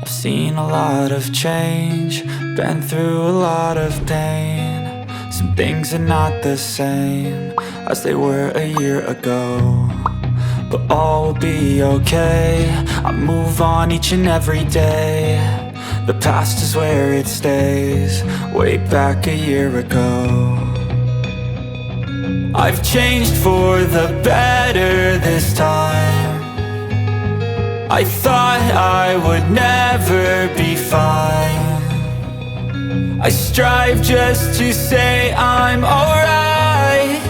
I've seen a lot of change, been through a lot of pain. Some things are not the same as they were a year ago, but all will be okay. I move on each and every day. The past is where it stays, way back a year ago. I've changed for the better this time. I thought I would never be fine. I strive just to say I'm alright,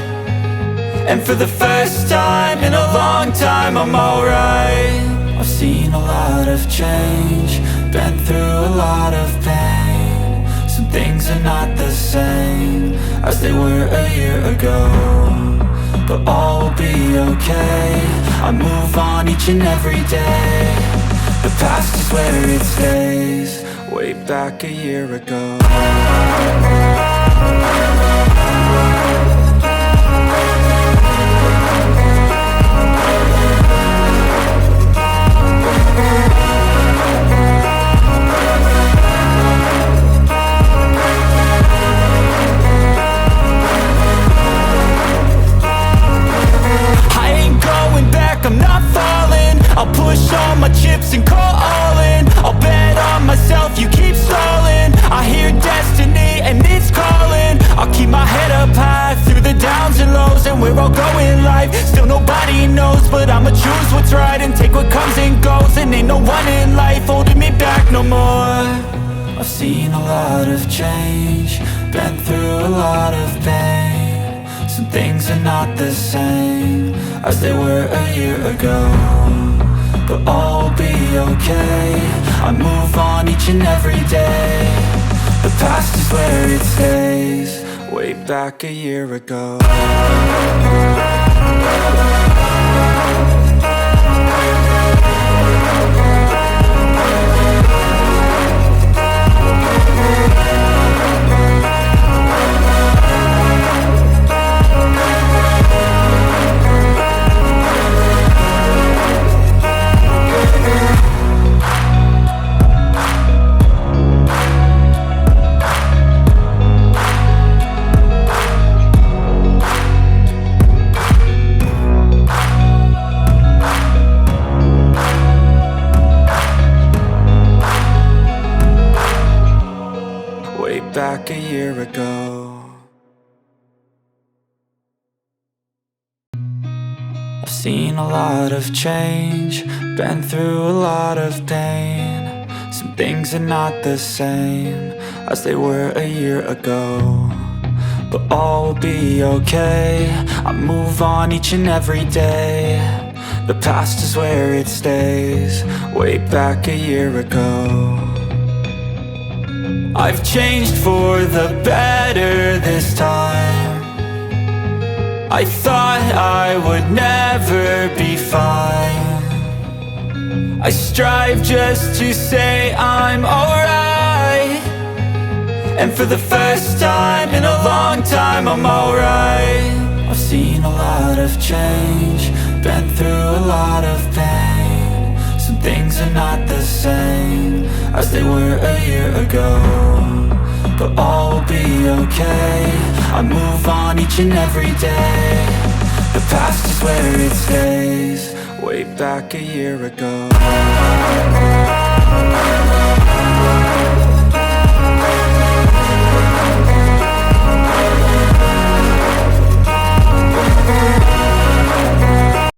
and for the first time in a long time I'm alright. I've seen a lot of change, been through a lot of pain. Some things are not the same as they were a year ago, but all will be okay. I move on each and every day. The past is where it stays, way back a year ago. I'm not falling, I'll push all my chips and call all in. I'll bet on myself, you keep stalling. I hear destiny and it's calling. I'll keep my head up high through the downs and lows, and where I'll go in life, still nobody knows. But I'ma choose what's right and take what comes and goes, and ain't no one in life holding me back no more. I've seen a lot of change, been through a lot of pain. Some things are not the same as they were a year ago, but all will be okay. I move on each and every day. The past is where it stays, way back a year ago. Back a year ago. I've seen a lot of change, been through a lot of pain. Some things are not the same as they were a year ago, but all will be okay. I move on each and every day. The past is where it stays, way back a year ago. I've changed for the better this time. I thought I would never be fine. I strive just to say I'm alright, and for the first time in a long time I'm alright. I've seen a lot of change, been through a lot of pain. Some things are not the same as they were a year ago, but all will be okay. I move on each and every day. The past is where it stays, way back a year ago.